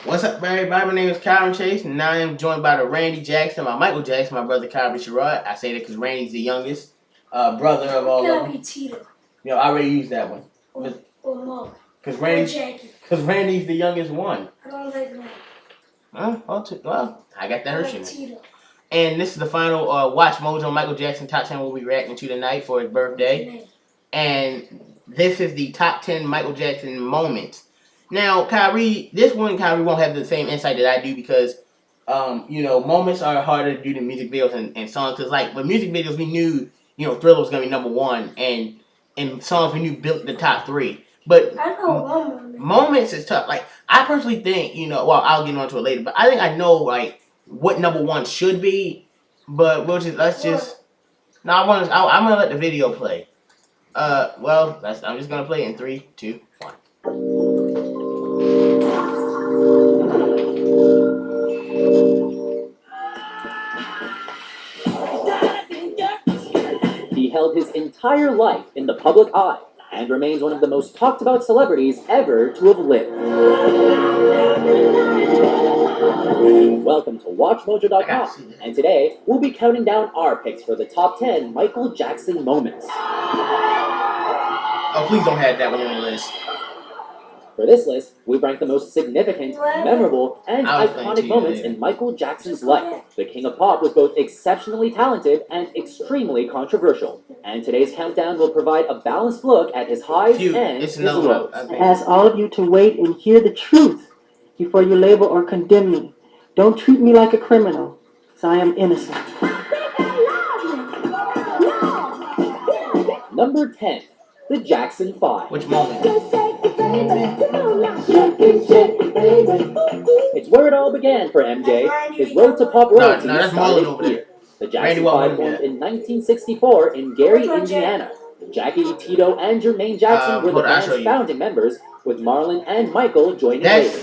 What's up, everybody? My name is Kyron Chase, and now I am joined by the Randy Jackson, my Michael Jackson, my brother Kyrie Sherrod. I say that because Randy's the youngest brother of all of them. Tito. You know, I already used that one. Or Mark. Because Randy's the youngest one. I don't like Randy. Well, I got that like version. Tito. And this is the final Watch Mojo Michael Jackson Top 10 we'll be reacting to tonight for his birthday. And this is the top 10 Michael Jackson moments. Now, Kyrie won't have the same insight that I do because, moments are harder to do than music videos and songs. Because, like, with music videos, we knew, Thriller was going to be number one. And in songs, we knew built the top three. But I know one moment. Moments is tough. Like, I personally think, I'll get onto it later. But I think I know, like, what number one should be. But I'm going to let the video play. I'm just gonna play it in 3, 2, 1. He held his entire life in the public eye and remains one of the most talked about celebrities ever to have lived. Welcome to WatchMojo.com, and today we'll be counting down our picks for the top 10 Michael Jackson moments. Oh, please don't have that one on the list. For this list, we've ranked the most significant, memorable, and iconic moments in Michael Jackson's life. The King of Pop was both exceptionally talented and extremely controversial. And today's countdown will provide a balanced look at his highs and his lows. I ask all of you to wait and hear the truth before you label or condemn me. Don't treat me like a criminal, because I am innocent. Number 10. The Jackson 5. Which moment? It's where it all began for MJ. His road to pop royalty started here. The Jackson 5 formed in 1964 in Gary, Indiana. Jackie, Tito, and Jermaine Jackson were the band's founding members, with Marlon and Michael joining later.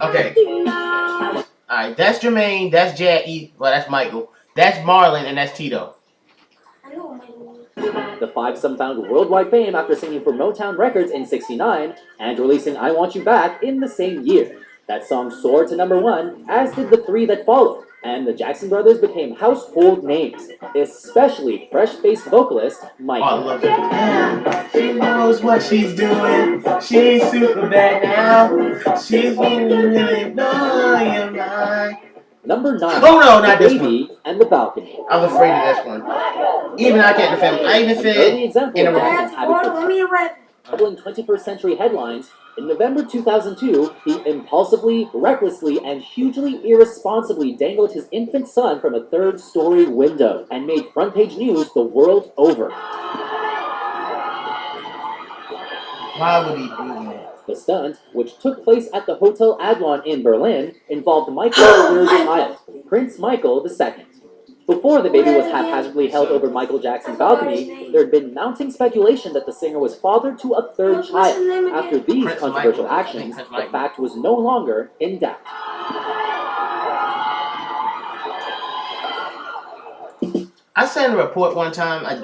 Okay. Alright, that's Jermaine, that's Jackie, well, that's Michael, that's Marlon, and that's Tito. The fivesome found worldwide fame after singing for Motown Records in '69 and releasing I Want You Back in the same year. That song soared to number one, as did the three that followed, and the Jackson brothers became household names, especially fresh-faced vocalist Michael. Oh, I love it. She knows what she's doing. She's super bad now. She's really blowing your mind. Number 9. Oh no, not this Baby and the Balcony. I was afraid of this one. Even I can't defend it. I even said in a troubling 21st century headlines. In November 2002, he impulsively, recklessly, and hugely irresponsibly dangled his infant son from a third-story window and made front-page news the world over. Why would he do that? The stunt, which took place at the Hotel Adlon in Berlin, involved Michael's third child, Prince Michael II. Before the baby was haphazardly held over Michael Jackson's balcony, there had been mounting speculation that the singer was father to a third child. After these controversial actions, the fact was no longer in doubt. I sent a report one time I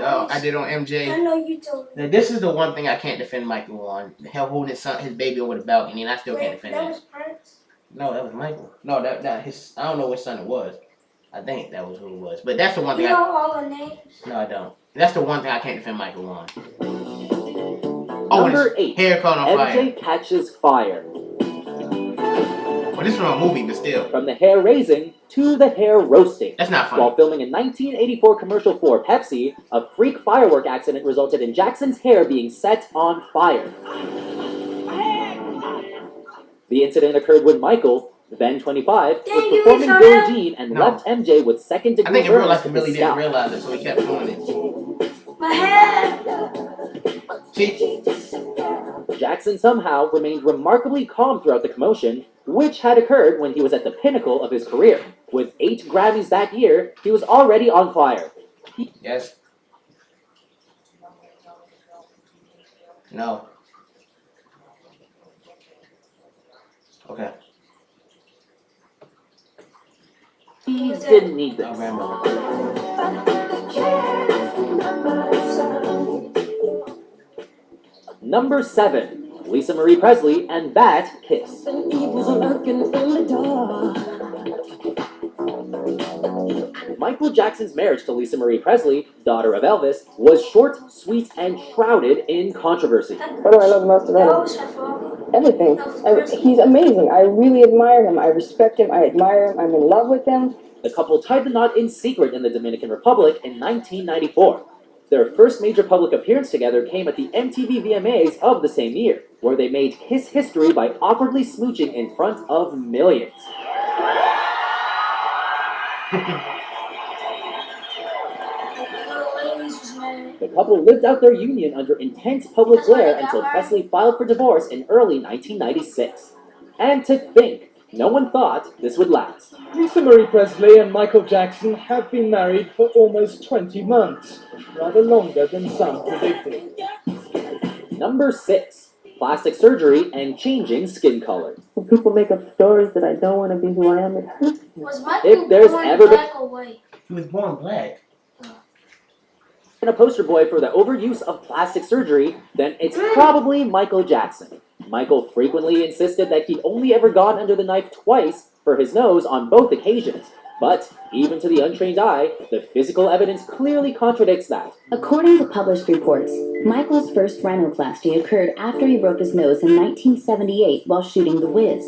did on MJ. I know you told me. Now, this is the one thing I can't defend Michael on. Him holding his baby over the balcony, and I still can't defend that. That was Prince? No, that was Michael. No, that his. I don't know which son it was. I think that was who it was. But that's the one thing. You know all the names? No, I don't. That's the one thing I can't defend Michael on. Number 8. Hair caught on fire. MJ catches fire. Well, this is from a movie, but still. From the hair raising to the hair roasting. That's not funny. While filming a 1984 commercial for Pepsi, a freak firework accident resulted in Jackson's hair being set on fire. The incident occurred when Michael, then 25, was performing Billie Jean and left MJ with second-degree burns. I think in real life, Billy didn't realize it, so he kept doing it. My head! Jackson somehow remained remarkably calm throughout the commotion, which had occurred when he was at the pinnacle of his career. With 8 Grammys that year, he was already on fire. Yes. No. Okay. He didn't need this. Number 7. Lisa Marie Presley and That Kiss. Michael Jackson's marriage to Lisa Marie Presley, daughter of Elvis, was short, sweet, and shrouded in controversy. What do I love most about That him? was her father. Everything. He's amazing. I really admire him. I respect him. I admire him. I'm in love with him. The couple tied the knot in secret in the Dominican Republic in 1994. Their first major public appearance together came at the MTV VMAs of the same year, where they made kiss history by awkwardly smooching in front of millions. Little ladies was married. The couple lived out their union under intense public glare until Presley filed for divorce in early 1996. And to think, no one thought this would last. Lisa Marie Presley and Michael Jackson have been married for almost 20 months, rather longer than some predicted. Number 6. Plastic surgery and changing skin color. When people make up stories that I don't want to be who I am, it hurts me. Was Michael If there's born ever been- black or white? He was born black. And a poster boy for the overuse of plastic surgery, then it's probably Michael Jackson. Michael frequently insisted that he'd only ever gone under the knife twice for his nose on both occasions. But, even to the untrained eye, the physical evidence clearly contradicts that. According to published reports, Michael's first rhinoplasty occurred after he broke his nose in 1978 while shooting The Wiz.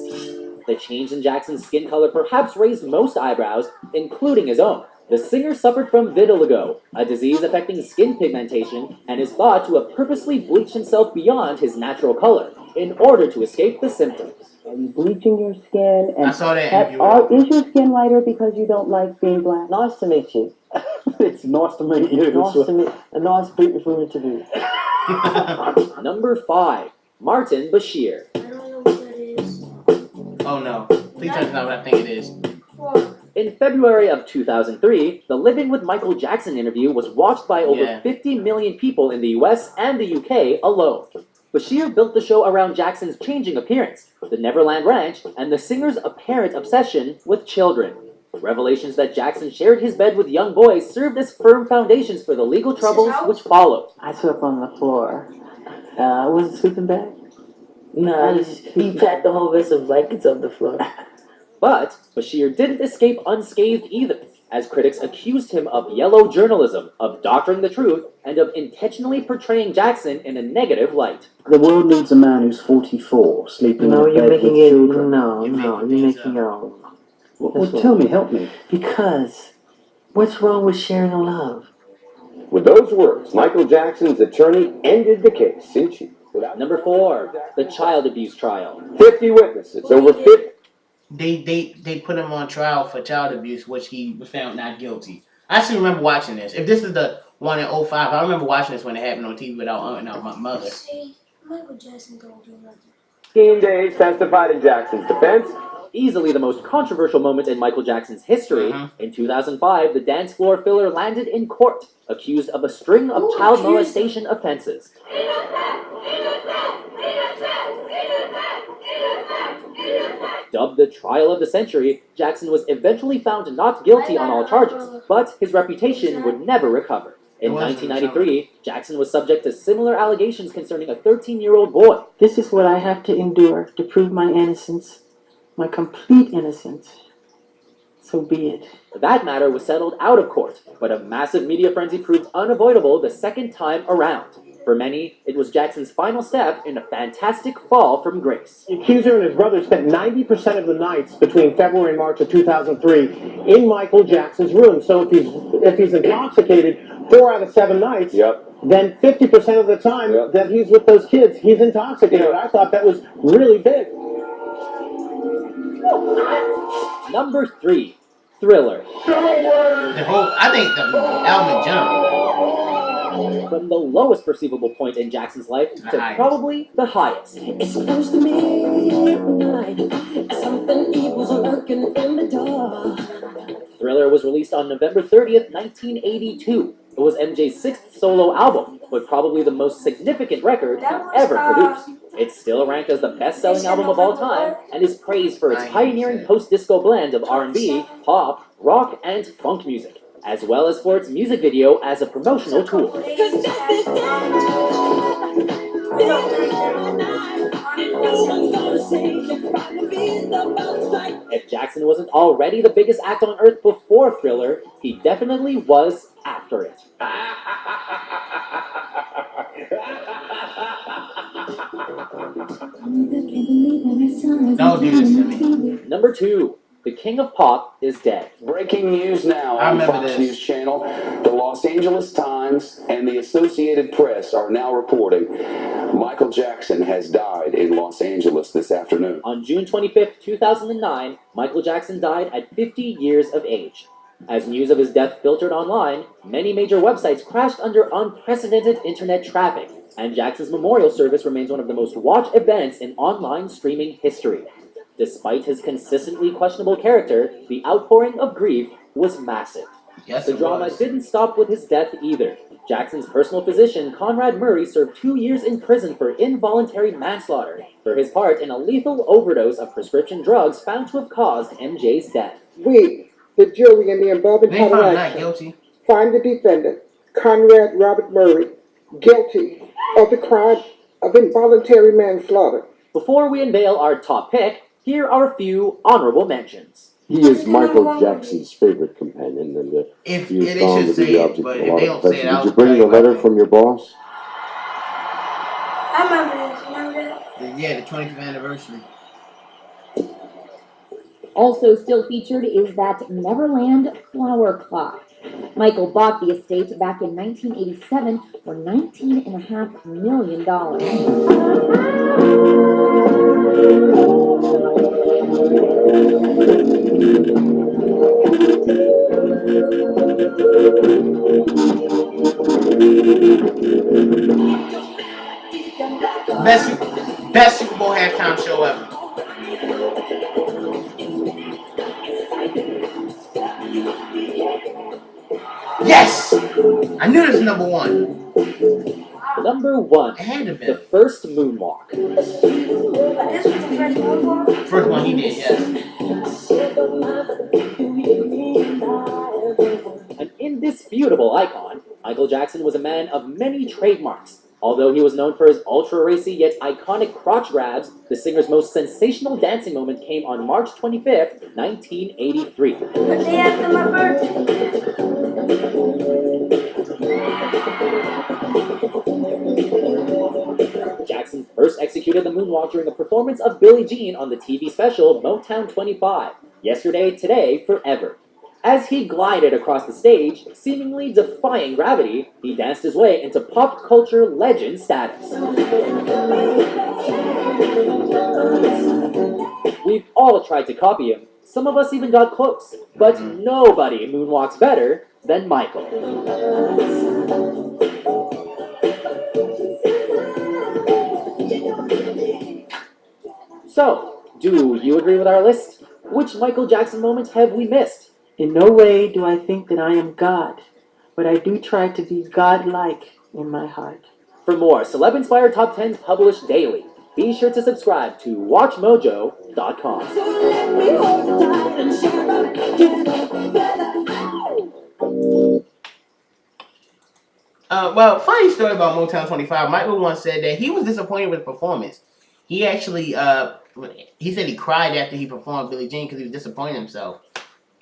The change in Jackson's skin color perhaps raised most eyebrows, including his own. The singer suffered from vitiligo, a disease affecting skin pigmentation, and is thought to have purposely bleached himself beyond his natural color in order to escape the symptoms. Are you bleaching your skin? I saw that Is interview. your skin lighter because you don't like being black? Nice to meet you. It's nice to meet you. Nice to meet. A nice, beautiful interview. Number 5. Martin Bashir. I don't know what that is. Oh no. Please tell me not what I think it is. 4. In February of 2003, the Living with Michael Jackson interview was watched by over 50 million people in the US and the UK alone. Bashir built the show around Jackson's changing appearance, the Neverland Ranch, and the singer's apparent obsession with children. Revelations that Jackson shared his bed with young boys served as firm foundations for the legal troubles which followed. I slept on the floor. I wasn't sleeping back. No, he packed the whole vest of blankets on the floor. But Bashir didn't escape unscathed either, as critics accused him of yellow journalism, of doctoring the truth, and of intentionally portraying Jackson in a negative light. The world needs a man who's 44, sleeping No, in a you're bed making with it. children. No, You're you're making things making your own. Well, tell me, help me. Because what's wrong with sharing a love? With those words, Michael Jackson's attorney ended the case in chief. Number 4. The child abuse trial. 50 witnesses, over 50. They put him on trial for child abuse, which he was found not guilty. I actually remember watching this. If this is the one in 05, I remember watching this when it happened on TV without my mother. See, Michael Jackson don't do nothing. 15 days testified in Jackson's defense. Easily the most controversial moment in Michael Jackson's history, in 2005, the dance floor filler landed in court, accused of a string of child molestation offenses. Dubbed the trial of the century, Jackson was eventually found not guilty on all charges, but his reputation would never recover. In 1993, Jackson was subject to similar allegations concerning a 13-year-old boy. This is what I have to endure to prove my innocence, my complete innocence. So be it. That matter was settled out of court, but a massive media frenzy proved unavoidable the second time around. For many, it was Jackson's final step in a fantastic fall from grace. The accuser and his brother spent 90% of the nights between February and March of 2003 in Michael Jackson's room. So if he's intoxicated 4 out of 7 nights, then 50% of the time that he's with those kids, he's intoxicated. I thought that was really big. Number 3. Thriller. I think the album jumped. From the lowest perceivable point in Jackson's life to probably the highest. It's close to midnight. Something evil's lurking in the dark. Thriller was released on November 30th, 1982. It was MJ's 6th solo album, but probably the most significant record he ever produced. It's still ranked as the best-selling album of all time, and is praised for its pioneering post-disco blend of R&B, pop, rock, and funk music, as well as for its music video as a promotional tool. If Jackson wasn't already the biggest act on Earth before Thriller, he definitely was after it. Don't do this to me. Number 2. The King of Pop is dead. Breaking news now I on remember Fox this. News Channel. The Los Angeles Times and the Associated Press are now reporting Michael Jackson has died in Los Angeles this afternoon. On June 25th, 2009, Michael Jackson died at 50 years of age. As news of his death filtered online, many major websites crashed under unprecedented internet traffic, and Jackson's memorial service remains one of the most watched events in online streaming history. Despite his consistently questionable character, the outpouring of grief was massive. Yes, The it drama was. didn't stop with his death either. Jackson's personal physician, Conrad Murray, served 2 years in prison for involuntary manslaughter for his part in a lethal overdose of prescription drugs found to have caused MJ's death. We, the jury in the above They found entitled not action, guilty. find the defendant, Conrad Robert Murray, guilty of the crime of involuntary manslaughter. Before we unveil our top pick, here are a few honorable mentions. He is Michael Jackson's favorite companion, and If he is they found should to be say the it, object but of a if lot they of don't say it, affection. I Did you will bring tell the you letter about from your boss? I remember this. Remember that? Yeah, the 25th anniversary. Also still featured is that Neverland flower clock. Michael bought the estate back in 1987 for $19.5 million. Best Super Bowl halftime show ever. Yes! I knew this was number 1. Number 1. It had to be. The first moonwalk. This was the first one. First one he did, yes. An indisputable icon, Michael Jackson was a man of many trademarks. Although he was known for his ultra-racy yet iconic crotch grabs, the singer's most sensational dancing moment came on March 25th, 1983. The day after my birthday. Jackson first executed the moonwalk during a performance of Billie Jean on the TV special Motown 25, Yesterday, Today, Forever. As he glided across the stage, seemingly defying gravity, he danced his way into pop culture legend status. We've all tried to copy him. Some of us even got close. But nobody moonwalks better than Michael. So, do you agree with our list? Which Michael Jackson moments have we missed? In no way do I think that I am God, but I do try to be God-like in my heart. For more celeb-inspired top 10s published daily, be sure to subscribe to WatchMojo.com. Well, funny story about Motown 25. Michael once said that he was disappointed with the performance. He actually, he said he cried after he performed Billie Jean because he was disappointed in himself.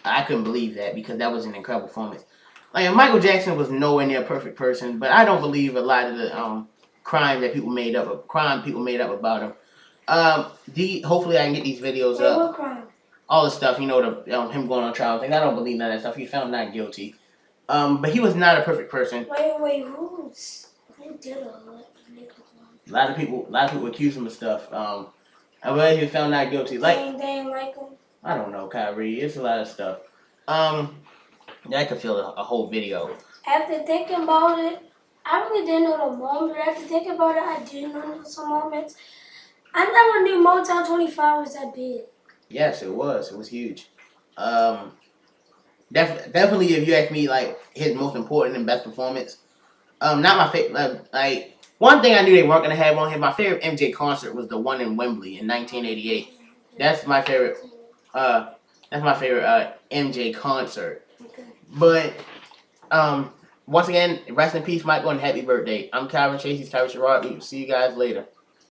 I couldn't believe that because that was an incredible performance. Like, Michael Jackson was nowhere near a perfect person, but I don't believe a lot of the crime people made up about him. Hopefully I can get these videos Wait, up. what crime? All the stuff, him going on trial thing. I don't believe none of that stuff. He found not guilty. But he was not a perfect person. Wait, who did all that? A lot of people accuse him of stuff. I read he was found not guilty. Like, They ain't like him. I don't know, Kyrie. It's a lot of stuff. I could feel a whole video. After thinking about it, I really didn't know the moment. But after thinking about it, I did know some moments. I never knew Motown 25 was that big. Yes, it was. It was huge. Definitely, if you ask me, like, his most important and best performance. Not my favorite. Like, one thing I knew they weren't gonna have on him. My favorite MJ concert was the one in Wembley in 1988. That's my favorite. MJ concert. But once again, rest in peace, Michael, and happy birthday. I'm Calvin Chase. He's Tyree Sherrod. We will see you guys later.